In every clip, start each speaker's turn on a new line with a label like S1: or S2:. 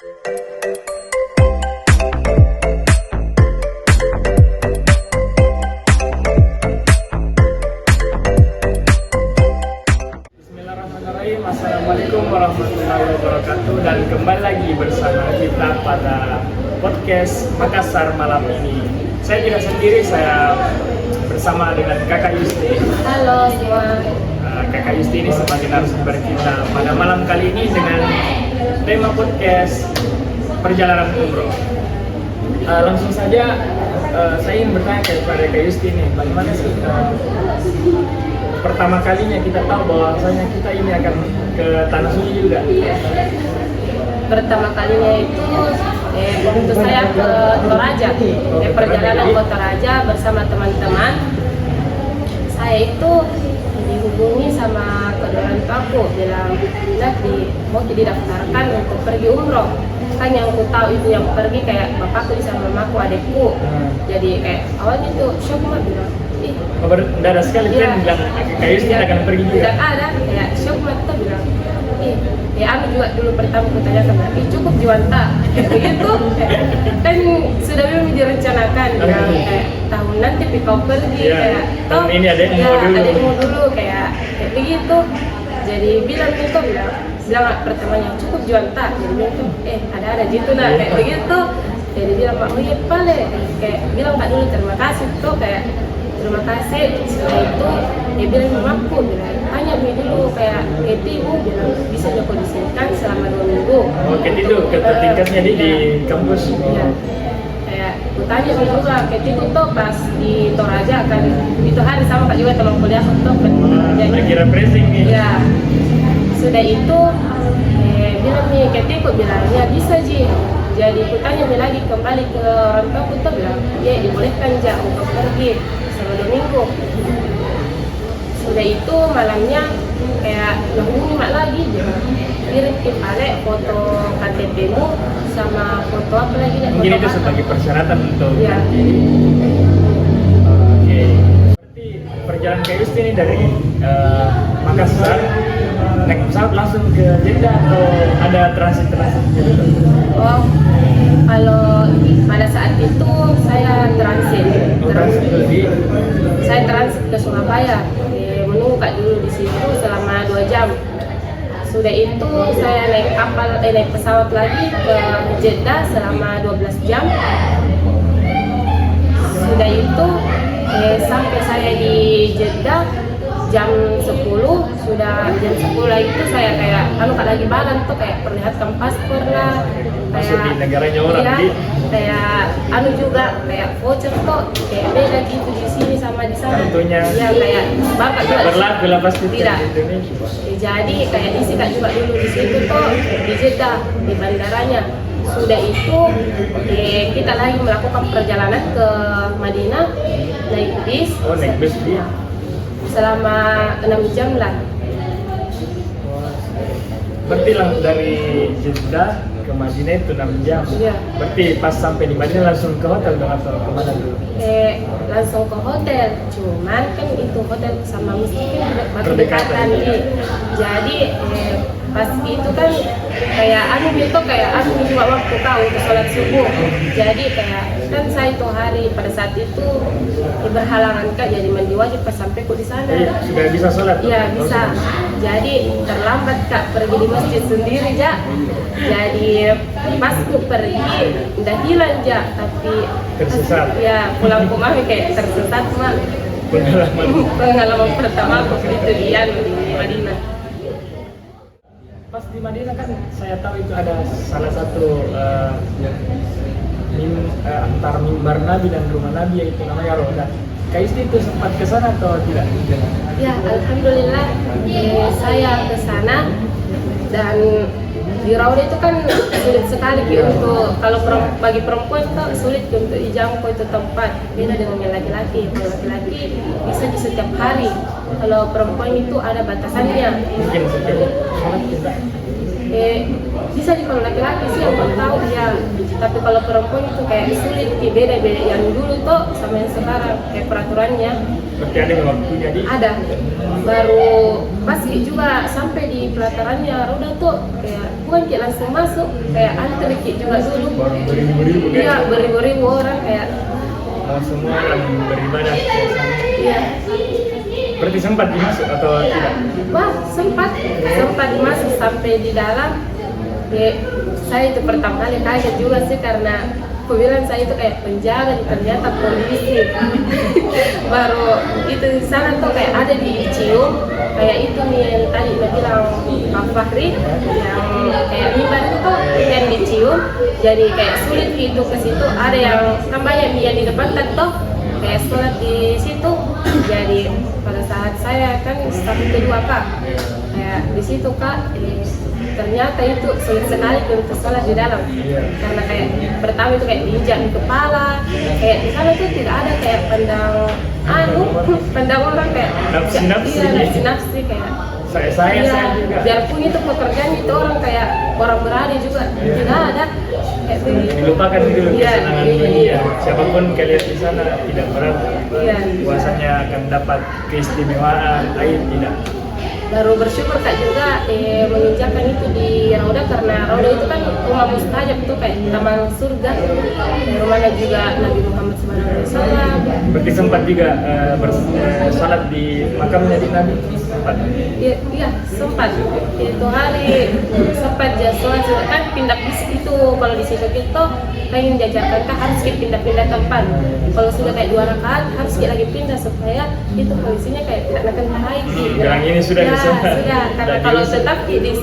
S1: Bismillahirrahmanirrahim. Assalamualaikum warahmatullahi wabarakatuh. Dan kembali lagi bersama kita pada podcast Makassar malam ini. Saya tidak sendiri, saya bersama dengan Kakak Yusti.
S2: Halo semua.
S1: Kakak Yusti ini sebagai narasumber kita pada malam kali ini dengan tema podcast perjalanan umroh. Langsung saja saya ingin bertanya kepada Kak Yusti ini, bagaimana sih pertama kalinya kita tahu bahwasanya kita ini akan ke Tanah Suci juga?
S2: Pertama kalinya itu waktu saya ke Toraja, perjalanan ke Toraja bersama teman-teman. Saya itu dihubungi sama kedua orang tuaku, bilang mau didaftarkan untuk pergi umroh. Kan yang aku tahu itu yang pergi kayak bapakku sama mamaku, adekku. Jadi kayak awalnya tuh shock banget, bilang
S1: Mendadak sekali kan bilang Kak Yusti akan pergi juga.
S2: Tidak ada, kayak shock banget tuh, bilang aku juga dulu pertama aku tanyakan, cukup Jiwanta begitu, kan sudah memang direncanakan bilang kayak tahun nanti kau pergi, kayak toh
S1: ini
S2: adekmu dulu kayak begitu. Jadi bilang pertamanya cukup Jiwanta, jadi bilang tuh ada gitu nah kayak begitu. Jadi bilang Pak iya pale, kayak bilang Pak dulu terima kasih tuh, kayak terima kasih. Setelah itu dia bilang mamaku, bilang tanya dulu kayak Keti bu, bilang bisa dikondisikan selama 2 minggu.
S1: Oh, Keti itu tingkatnya di kampus.
S2: Iya. Kayak aku tanya juga Keti itu tuh pas di Toraja kan itu hari sama Kak juga teman kuliah tuh
S1: lagi refreshing nih.
S2: Iya. Sudah itu bilang nih Keti aku bilang ya bisa Ji. Jadi aku tanya lagi kembali ke orang tua aku tuh bilang ya dibolehkan aja untuk pergi selama 2 minggu. Sudah itu malamnya kayak hubungi mak lagi, kirim balik foto KTP-mu sama foto apa lagi?
S1: Mungkin itu sebagai persyaratan untuk
S2: ya.
S1: Oke. Berarti perjalanan Kak Yusti ini dari Makassar naik pesawat langsung ke Jeddah atau ada transit gitu?
S2: Oh, kalau pada saat itu saya transit. Saya transit ke Surabaya, menunggu Kak dulu di situ selama 2 jam. Sudah itu saya naik pesawat lagi ke Jeddah selama 12 jam. Sudah itu sampai saya di Jeddah jam 10, sudah jam 10 itu saya kayak lagi badan tuh kayak perlihatkan paspor lah,
S1: masuk di negaranya orang
S2: ya,
S1: di
S2: kayak juga kayak voucher tuh kayak beda gitu di sini sama di sana.
S1: tentunya
S2: Ya kayak bapak juga
S1: berlaku lah pasti
S2: tidak.
S1: di Indonesia.
S2: Jadi kayak disikat juga dulu di situ tuh di Jeddah di bandaranya. Sudah itu kita lagi melakukan perjalanan ke Madinah naik bis.
S1: Oh, naik bis dia.
S2: Selama 6 jam lah.
S1: Berarti dari Jeddah ke Madinah itu 6 jam.
S2: Iya.
S1: Berarti pas sampai di Madinah langsung ke hotel dong atau kemana dulu?
S2: Langsung ke hotel. Cuman kan itu hotel sama masjid kan
S1: berdekatan.
S2: Jadi pas itu kan kayak kayak cuma waktu tahu untuk sholat subuh. Jadi kayak kan saya itu hari pada saat itu berhalangan Kak, jadi mandi wajib pas sampai di sana.
S1: Sudah bisa sholat?
S2: Iya bisa. Jadi terlambat Kak pergi di masjid sendiri ja. Jadi pas aku pergi udah hilang ja, tapi
S1: tersesat.
S2: Ya pulang ke rumah kayak tersesat mak. Pengalaman pertama aku itu di Madinah.
S1: Pas di Madinah kan saya tahu itu ada salah satu antara mimbar Nabi dan rumah Nabi yaitu namanya Roda. Kak Yusti itu sempat ke sana atau tidak?
S2: Ya, alhamdulillah saya ke sana dan di Rauda itu kan sulit sekali untuk kalau bagi perempuan itu sulit untuk dijangkau itu tempat, beda dengan yang laki-laki. Kalau laki-laki bisa di setiap hari, kalau perempuan itu ada batasannya.
S1: Mungkin setiap sholat tidak.
S2: bisa sih kalau laki-laki sih aku tahu ya, tapi kalau perempuan itu kayak sulit, beda yang dulu tuh sama yang sekarang kayak peraturannya.
S1: Berarti ada waktunya di.
S2: Ada, baru pasti juga sampai di pelatarannya roda tuh kayak bukan kayak langsung masuk, kayak antri juga dulu.
S1: Baru beribu-ribu kan?
S2: Iya, beribu-ribu orang kayak.
S1: Mau semua orang beribadah ke sana.
S2: Iya.
S1: Berarti sempat dimasuk atau tidak?
S2: Wah, sempat masuk sampai di dalam. Saya itu pertama kali kaget juga sih karena aku bilang saya itu kayak penjaga, ternyata polisi. Baru itu di sana tuh kayak ada dicium, kayak itu nih yang tadi udah bilang Pak Fahri yang kayak mimbar itu tuh yang dicium, jadi kayak sulit gitu ke situ. Ada yang kan banyak yang di depan tuh kayak sholat di situ. Jadi pada saat saya kan satu kedua Kak, kayak di situ Kak, ternyata itu sulit sekali untuk sholat di dalam karena kayak pertama itu kayak diinjak di kepala, kayak di sana tuh tidak ada kayak pandang orang kayak nafsi kayak
S1: saya juga.
S2: Biarpun itu pekerjaan itu orang kayak orang berani juga tidak ada kayak
S1: dilupakan dulu kesenangan dunia. Siapapun kalian di sana tidak berarti puasanya akan dapat keistimewaan lain tidak.
S2: Baru bersyukur Kak juga menginjakan itu di Rauda karena Rauda itu kan rumah mustajab itu kayak taman surga, rumahnya juga Nabi Muhammad SAW.
S1: Berarti sempat juga salat di makamnya di Nabi? Sempat?
S2: Iya sempat. Itu hari sempat sholat kan pindah di situ. Kalau di situ kita pengen diajarkan Kak harus kita pindah-pindah tempat. Kalau sudah kayak 2 rakaat harus kita lagi pindah supaya itu kondisinya kayak tidak akan baiki.
S1: Yang ini sudah
S2: ya, sudah. Karena kalau tetap di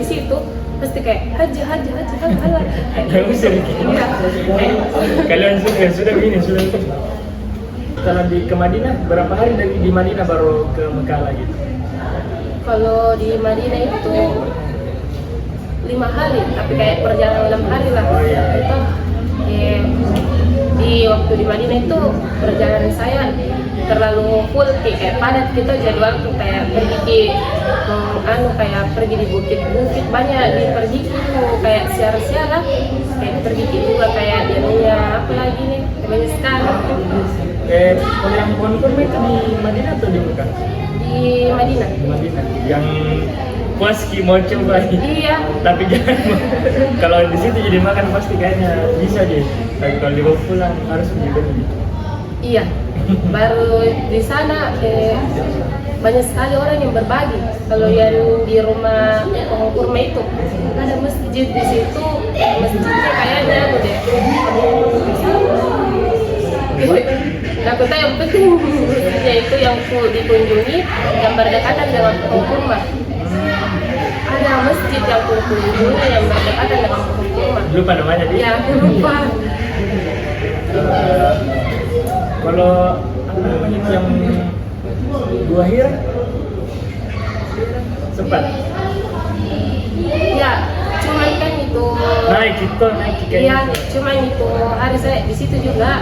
S2: situ pasti kayak haji.
S1: Yang bisa begini. Kalian sudah begini sudah. Setelah ke Madinah berapa hari dari di Madinah baru ke Mekah lagi?
S2: Kalau di Madinah itu 5 hari, tapi kayak perjalanan 6 hari lah.
S1: Oh, iya.
S2: Itu di waktu di Madinah itu perjalanan saya terlalu full kayak padat gitu jadwal tuh kayak pergi kayak pergi di bukit-bukit banyak pergi gitu kayak siara-siara kayak pergi juga kayak jadinya apa lagi nih banyak sekali.
S1: Kalau yang konfirm itu di Madinah atau di Mekah?
S2: Di Madinah.
S1: Di Madinah. Yang puas mau coba.
S2: Iya.
S1: Tapi jangan kalau di situ jadi makan pasti kayaknya bisa deh. Tapi kalau dibawa pulang harus beli.
S2: Iya. Baru di sana banyak sekali orang yang berbagi. Kalau yang di rumah pohon kurma itu ada masjid di situ, masjidnya kayaknya deh. Aku tahu yang penting masjidnya itu yang dikunjungi yang berdekatan dengan pohon kurma. Ada masjid yang kunjungi yang berdekatan dengan pohon kurma.
S1: Lupa namanya dia.
S2: Ya, aku lupa.
S1: Kalau apa namanya yang Gua Hira sempat?
S2: Ya, cuman kan itu
S1: naik kayak
S2: iya, cuman itu hari saya di situ juga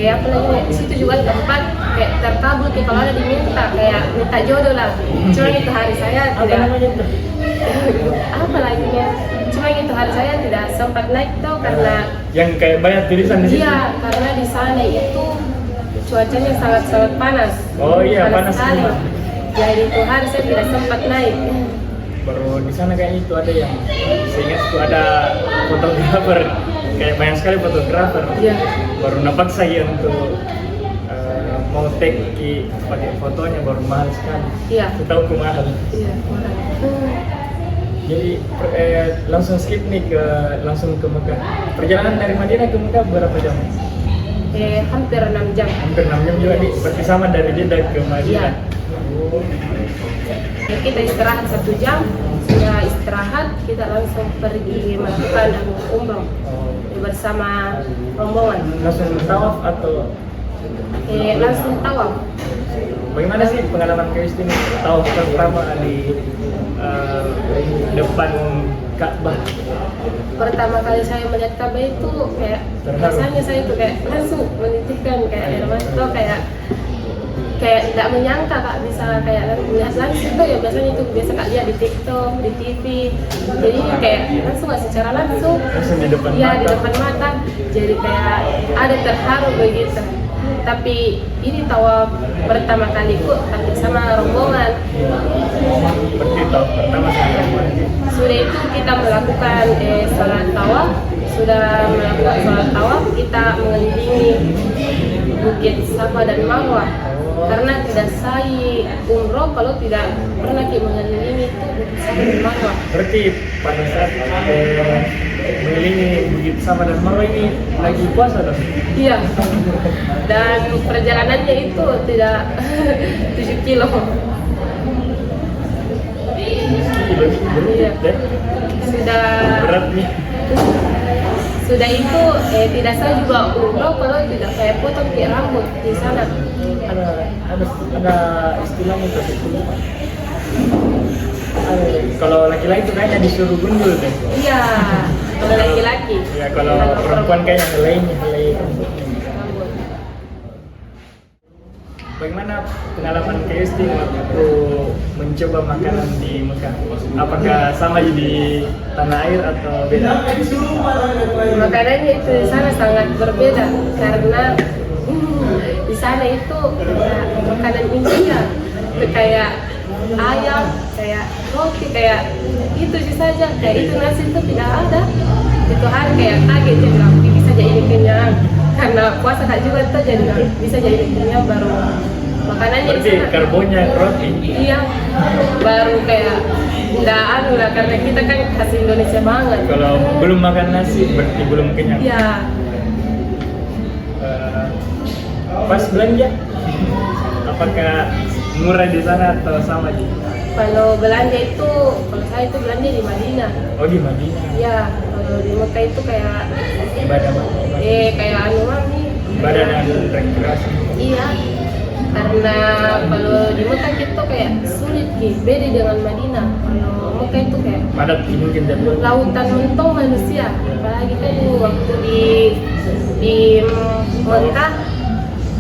S2: apa lagi di situ juga tempat kayak terkabul kayak kalau ada diminta kayak minta jodoh lah. Cuman itu hari saya
S1: apa
S2: tidak
S1: namanya itu?
S2: apa lagi ya. Cuma itu hari saya tidak sempat naik tuh karena
S1: yang kayak banyak tulisan di situ.
S2: iya, karena di sana itu cuacanya sangat panas.
S1: Oh iya, panas
S2: sekali.
S1: semua.
S2: Jadi itu hari saya tidak sempat naik.
S1: Baru di sana kayak itu ada yang seingat itu ada fotografer kayak banyak sekali fotografer.
S2: Iya.
S1: Baru dapat saya untuk mau take pakai fotonya baru mahal sekali.
S2: Iya.
S1: Tahu ku mahal.
S2: Iya, mahal.
S1: Jadi langsung skip nih langsung ke Mekah. Perjalanan dari Madinah ke Mekah berapa jam?
S2: Hampir 6 jam.
S1: Hampir 6 jam juga nih. Berarti sama dari Jeddah ke Madinah.
S2: Iya. Kita istirahat 1 jam. Setelah istirahat kita langsung pergi melakukan umroh bersama rombongan.
S1: Langsung tawaf atau?
S2: Langsung tawaf.
S1: Bagaimana sih pengalaman keistimewaan tawaf pertama di depan Ka'bah?
S2: Pertama kali saya melihat Ka'bah itu kayak rasanya saya itu kayak langsung menitikkan kayak air mata kayak kayak tidak menyangka Kak bisa kayak lihat langsung tuh ya, biasanya itu biasa Kak lihat di TikTok, di TV, jadi kayak langsung nggak secara langsung
S1: di depan
S2: ya
S1: mata.
S2: di depan mata, jadi kayak ada terharu begitu. Tapi ini tawaf pertama kaliku tapi sama rombongan.
S1: Berarti tahun pertama sama rombongan.
S2: Sudah itu kita melakukan sholat tawaf, sudah melakukan sholat tawaf kita mengelilingi Bukit Safa dan Marwah. Karena tidak sahih umroh kalau tidak pernah kita mengelilingi itu Bukit Safa dan Marwah.
S1: Berarti pada saat mengelilingi Bukit Safa dan Marwah ini lagi puasa dong?
S2: Iya. Dan perjalanannya itu tidak 7 kilo. Iya. Sudah
S1: Berat nih.
S2: Sudah itu tidak sah juga umroh kalau tidak kayak potong kayak rambut di sana.
S1: Ada istilahnya tuh. Kalau laki-laki itu kayaknya disuruh gundul deh.
S2: Iya, kalau laki-laki.
S1: Ya kalau perempuan kayaknya helai rambut. Bagaimana pengalaman Kak waktu mencoba makanan di Mekah? Apakah sama di tanah air atau beda?
S2: Makanannya itu di sana sangat berbeda karena di sana itu makanan India itu kayak ayam, kayak roti, kayak itu saja, kayak itu nasi itu tidak ada. Itu hari kayak kaget dia bilang bisa jadi kenyang karena puasa Kak juga tuh jadi bisa jadi kenyang baru makanannya
S1: Berarti karbonnya roti.
S2: iya baru kayak tidak anu lah karena kita kan khas Indonesia banget.
S1: Kalau belum makan nasi berarti belum kenyang.
S2: Iya.
S1: Pas belanja, apakah murah di sana atau sama aja?
S2: Kalau belanja itu, kalau saya itu belanja di Madinah.
S1: Oh di Madinah.
S2: Iya, kalau di Mekah itu kayak
S1: Ibadah.
S2: kayak anu mami.
S1: Ibadah dan rekreasi.
S2: Iya. Karena kalau di Mekah itu kayak sulit Ki, beda dengan Madinah. Kalau Mekah itu kayak
S1: Padat mungkin jadwal.
S2: lautan mentong manusia. Apalagi kan waktu di Mekah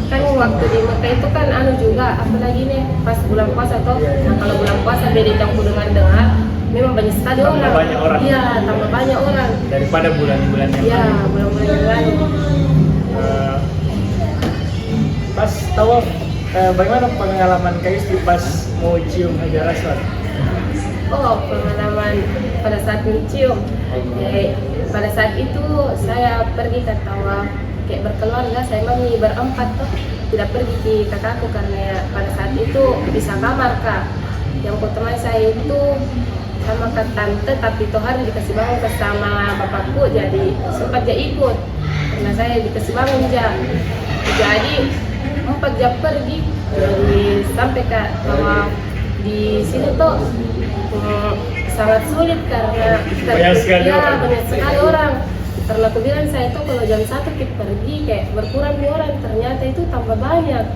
S2: kan waktu di Mekah itu kan anu juga apalagi nih pas bulan puasa toh. Nah kalau bulan puasa beda campur dengar memang banyak sekali
S1: Tambah
S2: orang.
S1: banyak orang.
S2: Iya, tambah banyak orang.
S1: Daripada bulan-bulan yang
S2: Iya,
S1: lalu.
S2: bulan-bulan yang lalu.
S1: Pas tawaf, bagaimana pengalaman Kak Isti pas mau cium Hajar Aswad?
S2: Oh, pengalaman pada saat mencium. Pada saat itu saya pergi ke tawaf kayak berkeluarga, saya mami berempat tuh tidak pergi ke kakakku karena pada saat itu bisa kamar Kak. Yang teman saya itu sama ke tante tapi itu hari dikasih bangun bersama bapakku jadi sempat dia ikut karena saya dikasih bangun jadi 4 jam pergi jadi sampai ke tawaf di sini tuh sangat sulit karena
S1: Banyak sekali orang.
S2: banyak sekali orang. Karena aku bilang saya itu kalau jam 1 kita pergi kayak berkurang di orang, ternyata itu tambah banyak.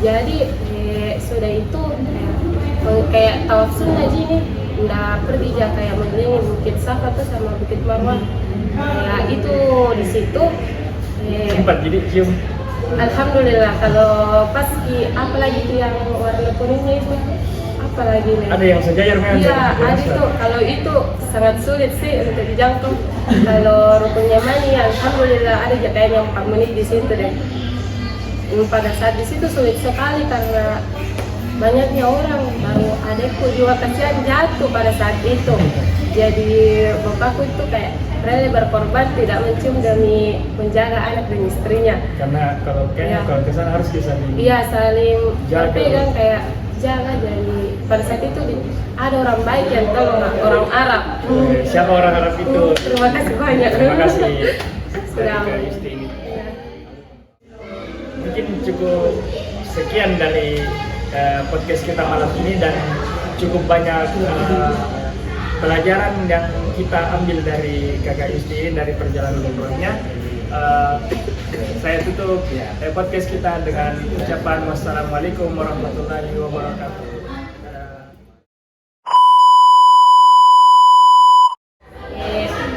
S2: Jadi sudah itu kayak tawaf sunnah gini, nggak pergi aja kayak mengelilingi Bukit Safa tuh sama Bukit Marwah. Ya itu di situ.
S1: Sempat jadi cium.
S2: Alhamdulillah kalau pas apalagi itu yang warna kuningnya itu apalagi nih?
S1: Ada yang sejajar memang.
S2: Iya, ada itu. Kalau itu sangat sulit sih untuk dijangkau. Kalau rukun Yamani, alhamdulillah ada jatahnya 4 menit di situ deh. Pada saat di situ sulit sekali karena banyaknya orang. Baru adekku juga kasihan jatuh pada saat itu. Jadi bapakku itu kayak rela berkorban tidak mencium demi menjaga anak dan istrinya.
S1: Karena kalau kayaknya
S2: Iya.
S1: kalau kesana harus bisa
S2: Iya saling
S1: Jaga.
S2: berpegang kayak jaga jadi pada saat itu ada orang baik yang tolong orang Arab.
S1: Siapa orang Arab itu?
S2: Terima kasih banyak.
S1: Terima kasih
S2: Sudah.
S1: Kak Isti ini. Mungkin cukup sekian dari podcast kita malam ini dan cukup banyak pelajaran yang kita ambil dari Kakak Isti ini dari perjalanan umrohnya. Saya tutup podcast kita dengan ucapan wassalamualaikum warahmatullahi wabarakatuh.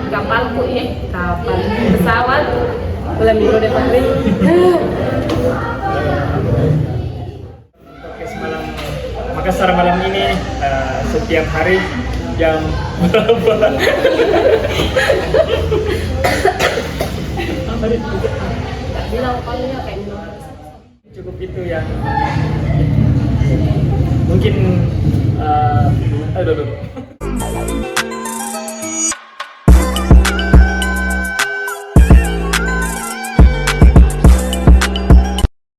S2: Kapalku kapal pesawat bulan minggu depan ini.
S1: Podcast malam Makassar malam ini setiap hari jam berapa? Apa nih?
S2: Tak bilang palingnya kayak minum.
S1: Cukup itu yang mungkin aduh.